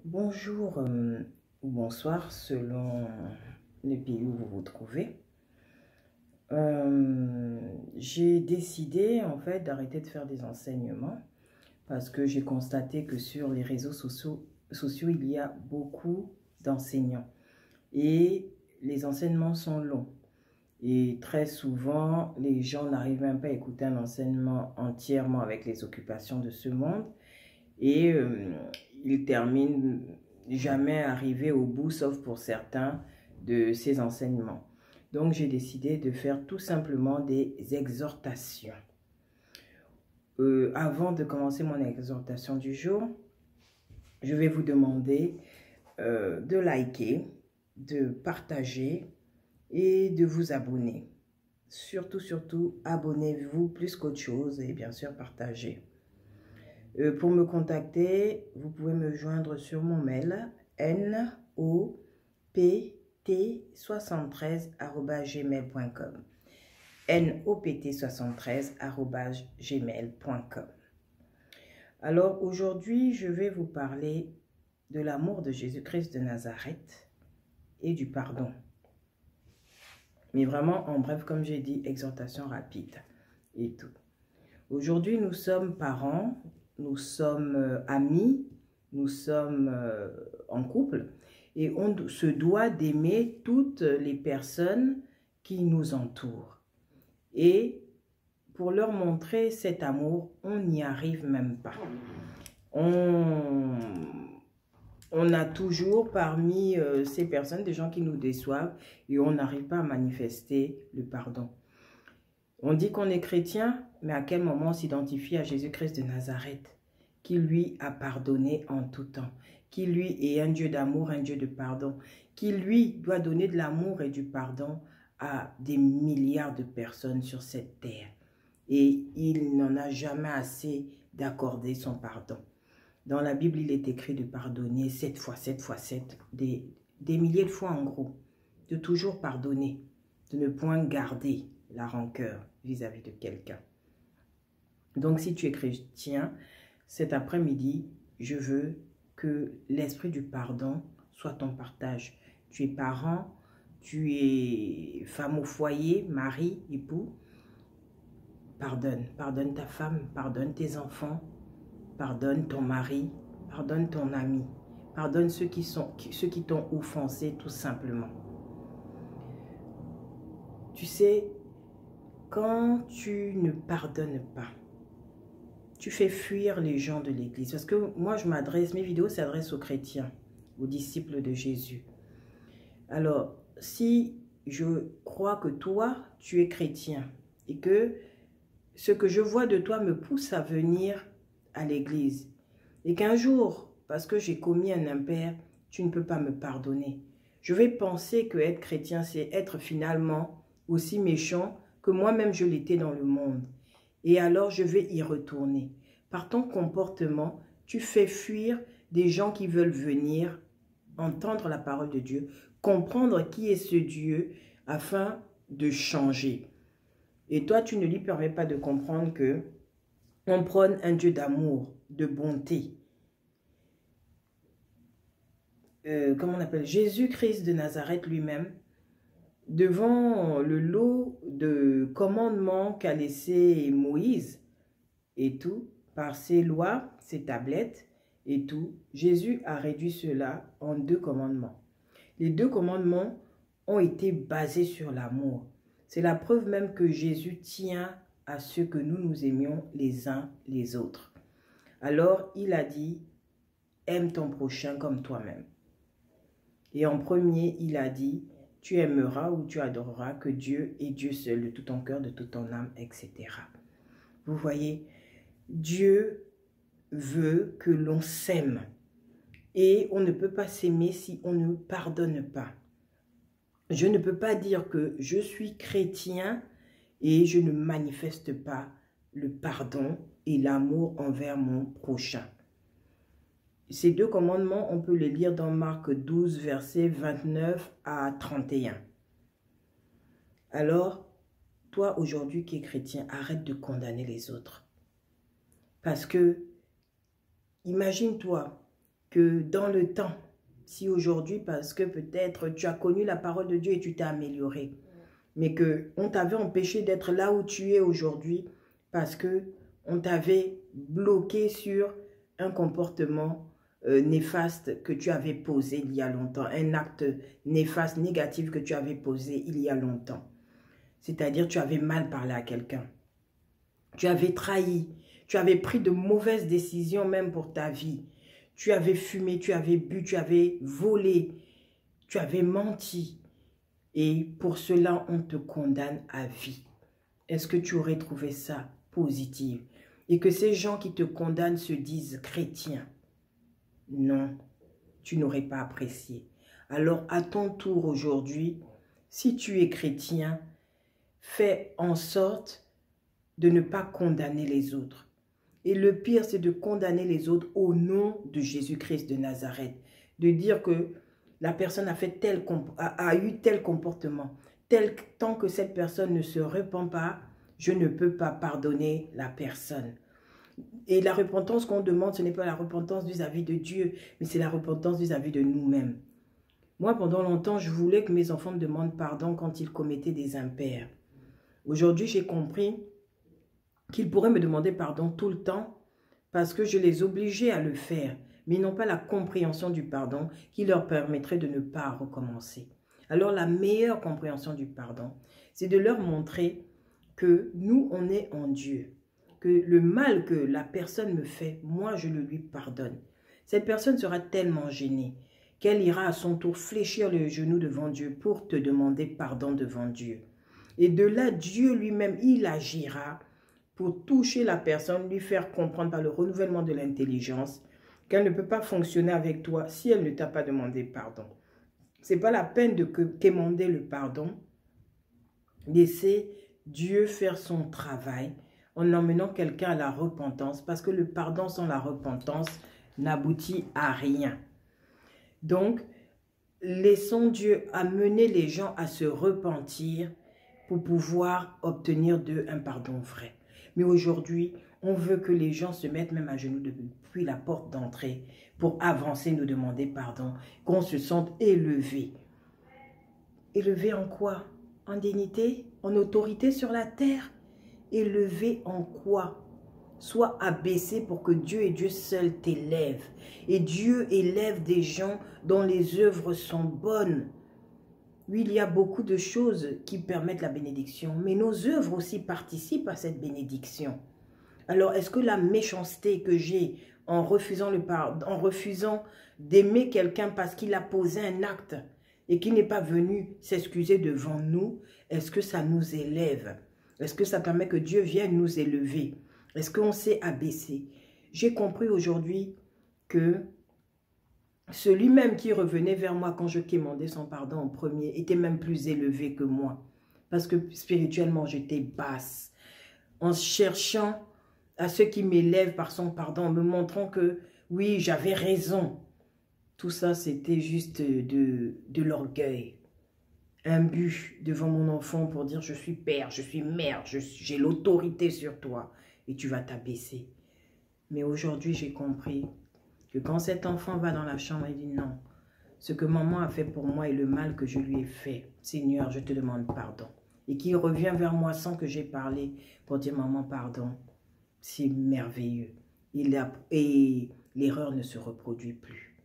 Bonjour ou bonsoir selon le pays où vous vous trouvez. J'ai décidé en fait d'arrêter de faire des enseignements parce que j'ai constaté que sur les réseaux sociaux, il y a beaucoup d'enseignants et les enseignements sont longs. Et très souvent, les gens n'arrivent même pas à écouter un enseignement entièrement avec les occupations de ce monde et ils terminent jamais arrivé au bout, sauf pour certains, de ces enseignements. Donc, j'ai décidé de faire tout simplement des exhortations. Avant de commencer mon exhortation du jour, je vais vous demander de liker, de partager et de vous abonner. Surtout, abonnez-vous plus qu'autre chose et bien sûr, partagez. Pour me contacter, vous pouvez me joindre sur mon mail nopt73@gmail.com nopt73@gmail.com. Alors aujourd'hui, je vais vous parler de l'amour de Jésus-Christ de Nazareth et du pardon. Mais vraiment, en bref, comme j'ai dit, exhortation rapide et tout. Aujourd'hui, nous sommes parents, nous sommes amis, nous sommes en couple et on se doit d'aimer toutes les personnes qui nous entourent. Et pour leur montrer cet amour, on n'y arrive même pas. On a toujours parmi ces personnes des gens qui nous déçoivent et on n'arrive pas à manifester le pardon. On dit qu'on est chrétien, mais à quel moment on s'identifie à Jésus-Christ de Nazareth, qui lui a pardonné en tout temps, qui lui est un Dieu d'amour, un Dieu de pardon, qui lui doit donner de l'amour et du pardon à des milliards de personnes sur cette terre. Et il n'en a jamais assez d'accorder son pardon. Dans la Bible, il est écrit de pardonner 7 fois 7 fois 7, des milliers de fois en gros, de toujours pardonner, de ne point garder la rancœur vis-à-vis de quelqu'un. Donc, si tu es chrétien, cet après-midi, je veux que l'esprit du pardon soit ton partage. Tu es parent, tu es femme au foyer, mari, époux. Pardonne. Pardonne ta femme, pardonne tes enfants, pardonne ton mari, pardonne ton ami. Pardonne ceux qui t'ont offensé tout simplement. Tu sais, quand tu ne pardonnes pas, tu fais fuir les gens de l'église. Parce que moi, mes vidéos s'adressent aux chrétiens, aux disciples de Jésus. Alors, si je crois que toi, tu es chrétien et que ce que je vois de toi me pousse à venir à l'église et qu'un jour, parce que j'ai commis un impair, tu ne peux pas me pardonner, je vais penser que être chrétien, c'est être finalement aussi méchant que moi-même je l'étais dans le monde. Et alors, je vais y retourner. Par ton comportement, tu fais fuir des gens qui veulent venir entendre la parole de Dieu, comprendre qui est ce Dieu afin de changer. Et toi, tu ne lui permets pas de comprendre que on prône un Dieu d'amour, de bonté. Comment on appelle? Jésus-Christ de Nazareth lui-même, devant le lot de commandements qu'a laissé Moïse et tout, par ses lois, ses tablettes et tout, Jésus a réduit cela en 2 commandements. Les 2 commandements ont été basés sur l'amour. C'est la preuve même que Jésus tient à ce que nous nous aimions les uns les autres. Alors, il a dit, aime ton prochain comme toi-même. Et en premier, il a dit, tu aimeras ou tu adoreras que Dieu est Dieu seul, de tout ton cœur, de toute ton âme, etc. Vous voyez, Dieu veut que l'on s'aime. Et on ne peut pas s'aimer si on ne pardonne pas. Je ne peux pas dire que je suis chrétien et je ne manifeste pas le pardon et l'amour envers mon prochain. Ces 2 commandements, on peut les lire dans Marc 12, versets 29 à 31. Alors, toi aujourd'hui qui es chrétien, arrête de condamner les autres. Parce que, imagine-toi, que dans le temps, si aujourd'hui, parce que peut-être tu as connu la parole de Dieu et tu t'es amélioré, mais qu'on t'avait empêché d'être là où tu es aujourd'hui parce que on t'avait bloqué sur un comportement néfaste que tu avais posé il y a longtemps, un acte néfaste, négatif que tu avais posé il y a longtemps. C'est-à-dire tu avais mal parlé à quelqu'un, tu avais trahi, tu avais pris de mauvaises décisions même pour ta vie. Tu avais fumé, tu avais bu, tu avais volé, tu avais menti. Et pour cela, on te condamne à vie. Est-ce que tu aurais trouvé ça positif? Et que ces gens qui te condamnent se disent chrétiens? Non, tu n'aurais pas apprécié. Alors, à ton tour aujourd'hui, si tu es chrétien, fais en sorte de ne pas condamner les autres. Et le pire, c'est de condamner les autres au nom de Jésus-Christ de Nazareth. De dire que la personne a eu tel comportement. Tant que cette personne ne se repent pas, je ne peux pas pardonner la personne. Et la repentance qu'on demande, ce n'est pas la repentance vis-à-vis de Dieu, mais c'est la repentance vis-à-vis de nous-mêmes. Moi, pendant longtemps, je voulais que mes enfants me demandent pardon quand ils commettaient des impairs. Aujourd'hui, j'ai compris qu'ils pourraient me demander pardon tout le temps parce que je les obligeais à le faire, mais ils n'ont pas la compréhension du pardon qui leur permettrait de ne pas recommencer. Alors la meilleure compréhension du pardon, c'est de leur montrer que nous, on est en Dieu, que le mal que la personne me fait, moi, je le lui pardonne. Cette personne sera tellement gênée qu'elle ira à son tour fléchir le genou devant Dieu pour te demander pardon devant Dieu. Et de là, Dieu lui-même, il agira pour toucher la personne, lui faire comprendre par le renouvellement de l'intelligence qu'elle ne peut pas fonctionner avec toi si elle ne t'a pas demandé pardon. Ce n'est pas la peine de quémander le pardon. Laissez Dieu faire son travail en emmenant quelqu'un à la repentance parce que le pardon sans la repentance n'aboutit à rien. Donc, laissons Dieu amener les gens à se repentir pour pouvoir obtenir d'eux un pardon vrai. Mais aujourd'hui, on veut que les gens se mettent même à genoux depuis la porte d'entrée pour avancer, nous demander pardon, qu'on se sente élevé. Élevé en quoi? En dignité? En autorité sur la terre? Élevé en quoi? Sois abaissé pour que Dieu et Dieu seul t'élève. Et Dieu élève des gens dont les œuvres sont bonnes. Oui, il y a beaucoup de choses qui permettent la bénédiction, mais nos œuvres aussi participent à cette bénédiction. Alors, est-ce que la méchanceté que j'ai en refusant le pardon, en refusant d'aimer quelqu'un parce qu'il a posé un acte et qu'il n'est pas venu s'excuser devant nous, est-ce que ça nous élève? Est-ce que ça permet que Dieu vienne nous élever? Est-ce qu'on s'est abaissé? J'ai compris aujourd'hui que celui-même qui revenait vers moi quand je quémandais son pardon en premier était même plus élevé que moi. Parce que spirituellement, j'étais basse. En cherchant à ceux qui m'élèvent par son pardon, en me montrant que oui, j'avais raison. Tout ça, c'était juste de l'orgueil. Un but devant mon enfant pour dire je suis père, je suis mère, j'ai l'autorité sur toi et tu vas t'abaisser. Mais aujourd'hui, j'ai compris que quand cet enfant va dans la chambre et dit non, ce que maman a fait pour moi et le mal que je lui ai fait, Seigneur, je te demande pardon. Et qu'il revient vers moi sans que j'aie parlé pour dire maman pardon, c'est merveilleux. Et l'erreur ne se reproduit plus.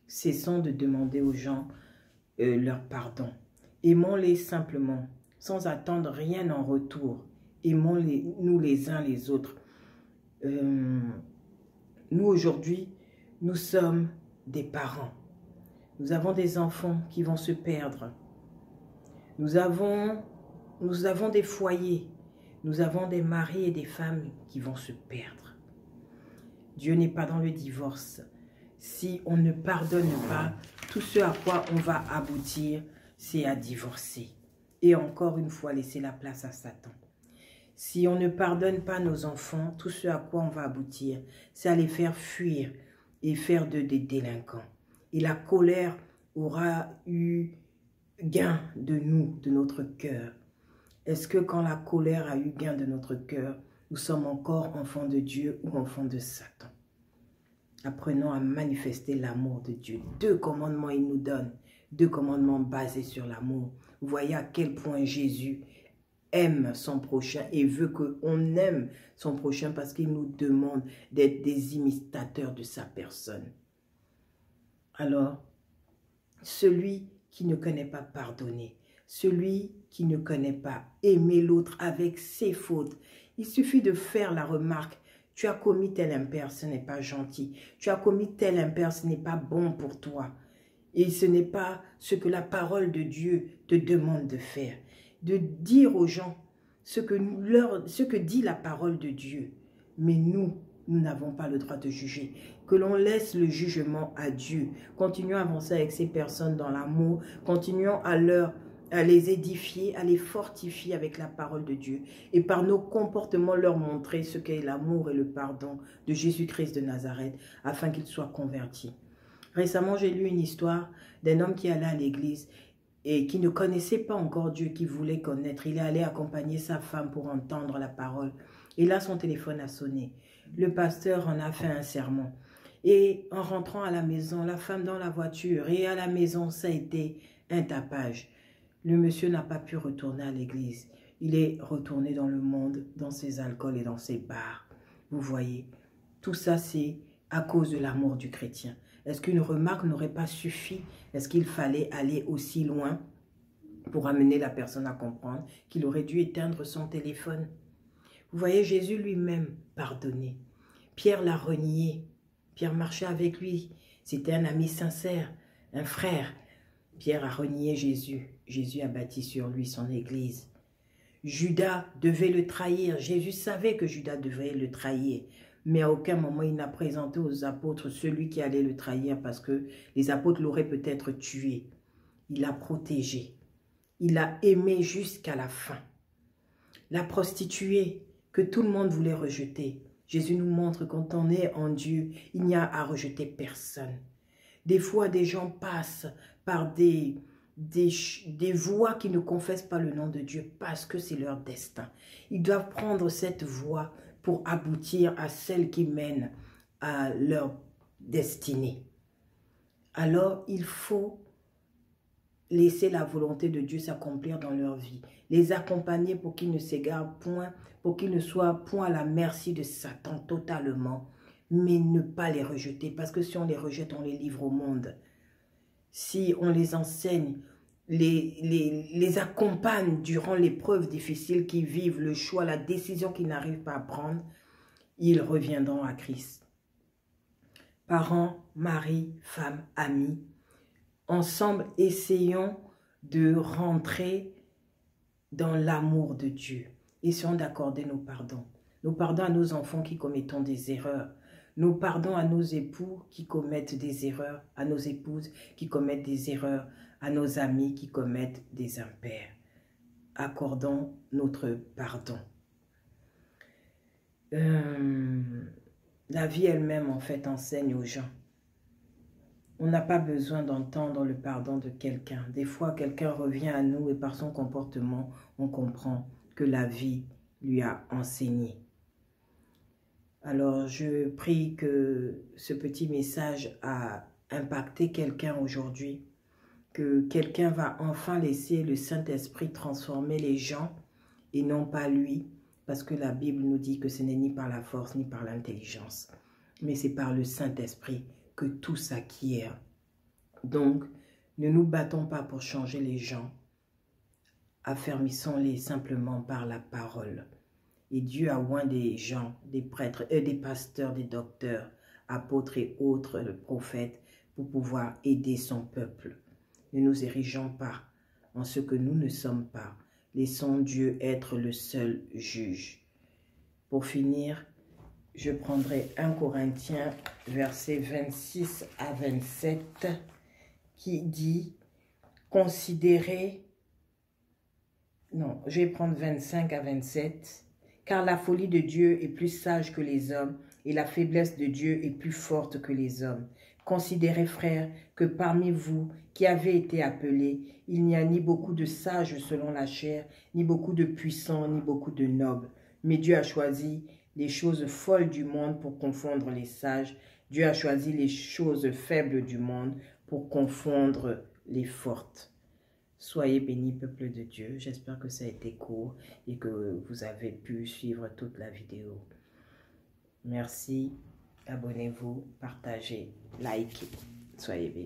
Cessons de demander aux gens leur pardon. Aimons-les simplement, sans attendre rien en retour. Aimons-nous les uns les autres. Nous aujourd'hui, nous sommes des parents. Nous avons des enfants qui vont se perdre. Nous avons des foyers. Nous avons des maris et des femmes qui vont se perdre. Dieu n'est pas dans le divorce. Si on ne pardonne pas, tout ce à quoi on va aboutir, c'est à divorcer. Et encore une fois, laisser la place à Satan. Si on ne pardonne pas nos enfants, tout ce à quoi on va aboutir, c'est à les faire fuir et faire des délinquants. Et la colère aura eu gain de nous, de notre cœur. Est-ce que quand la colère a eu gain de notre cœur, nous sommes encore enfants de Dieu ou enfants de Satan? Apprenons à manifester l'amour de Dieu. 2 commandements il nous donne. 2 commandements basés sur l'amour. Vous voyez à quel point Jésus aime son prochain et veut qu'on aime son prochain parce qu'il nous demande d'être des imitateurs de sa personne. Alors, celui qui ne connaît pas pardonner, celui qui ne connaît pas aimer l'autre avec ses fautes, il suffit de faire la remarque: tu as commis tel impair, ce n'est pas gentil. Tu as commis tel impair, ce n'est pas bon pour toi. Et ce n'est pas ce que la parole de Dieu te demande de faire. De dire aux gens ce que dit la parole de Dieu. Mais nous n'avons pas le droit de juger. Que l'on laisse le jugement à Dieu. Continuons à avancer avec ces personnes dans l'amour. Continuons à les édifier, à les fortifier avec la parole de Dieu. Et par nos comportements, leur montrer ce qu'est l'amour et le pardon de Jésus-Christ de Nazareth, afin qu'ils soient convertis. Récemment, j'ai lu une histoire d'un homme qui allait à l'église et qui ne connaissait pas encore Dieu, qui voulait connaître. Il est allé accompagner sa femme pour entendre la parole. Et là, son téléphone a sonné. Le pasteur en a fait un sermon. Et en rentrant à la maison, la femme dans la voiture, et à la maison, ça a été un tapage. Le monsieur n'a pas pu retourner à l'église. Il est retourné dans le monde, dans ses alcools et dans ses bars. Vous voyez, tout ça, c'est à cause de l'amour du chrétien. Est-ce qu'une remarque n'aurait pas suffi? Est-ce qu'il fallait aller aussi loin pour amener la personne à comprendre qu'il aurait dû éteindre son téléphone? Vous voyez, Jésus lui-même pardonnait. Pierre l'a renié. Pierre marchait avec lui. C'était un ami sincère, un frère. Pierre a renié Jésus. Jésus a bâti sur lui son église. Judas devait le trahir. Jésus savait que Judas devait le trahir. Mais à aucun moment il n'a présenté aux apôtres celui qui allait le trahir parce que les apôtres l'auraient peut-être tué. Il l'a protégé. Il l'a aimé jusqu'à la fin. La prostituée que tout le monde voulait rejeter. Jésus nous montre que quand on est en Dieu, il n'y a à rejeter personne. Des fois, des gens passent par des voies qui ne confessent pas le nom de Dieu parce que c'est leur destin. Ils doivent prendre cette voie pour aboutir à celle qui mène à leur destinée. Alors, il faut laisser la volonté de Dieu s'accomplir dans leur vie. Les accompagner pour qu'ils ne s'égarent point, pour qu'ils ne soient point à la merci de Satan totalement, mais ne pas les rejeter. Parce que si on les rejette, on les livre au monde. Si on les enseigne, les accompagne durant l'épreuve difficile qu'ils vivent, le choix, la décision qu'ils n'arrivent pas à prendre, ils reviendront à Christ. Parents, mari, femme, amis, ensemble, essayons de rentrer dans l'amour de Dieu. Essayons d'accorder nos pardons. Nos pardons à nos enfants qui commettons des erreurs. Nos pardons à nos époux qui commettent des erreurs, à nos épouses qui commettent des erreurs, à nos amis qui commettent des impairs. Accordons notre pardon. La vie elle-même, en fait, enseigne aux gens. On n'a pas besoin d'entendre le pardon de quelqu'un. Des fois, quelqu'un revient à nous et par son comportement, on comprend que la vie lui a enseigné. Alors, je prie que ce petit message a impacté quelqu'un aujourd'hui, que quelqu'un va enfin laisser le Saint-Esprit transformer les gens et non pas lui, parce que la Bible nous dit que ce n'est ni par la force ni par l'intelligence, mais c'est par le Saint-Esprit que tout s'acquiert. Donc, ne nous battons pas pour changer les gens, affermissons-les simplement par la parole. Et Dieu a oint des gens, des prêtres, des pasteurs, des docteurs, apôtres et autres, le prophète, pour pouvoir aider son peuple. Ne nous érigeons pas en ce que nous ne sommes pas. Laissons Dieu être le seul juge. Pour finir, je prendrai 1 Corinthiens, versets 26 à 27, qui dit « Considérez » non, je vais prendre 25 à 27. « Car la folie de Dieu est plus sage que les hommes, et la faiblesse de Dieu est plus forte que les hommes. Considérez, frères, que parmi vous qui avez été appelés, il n'y a ni beaucoup de sages selon la chair, ni beaucoup de puissants, ni beaucoup de nobles. Mais Dieu a choisi les choses folles du monde pour confondre les sages. Dieu a choisi les choses faibles du monde pour confondre les fortes. Soyez bénis, peuple de Dieu. J'espère que ça a été court et que vous avez pu suivre toute la vidéo. Merci. Abonnez-vous, partagez, likez. Soyez bénis.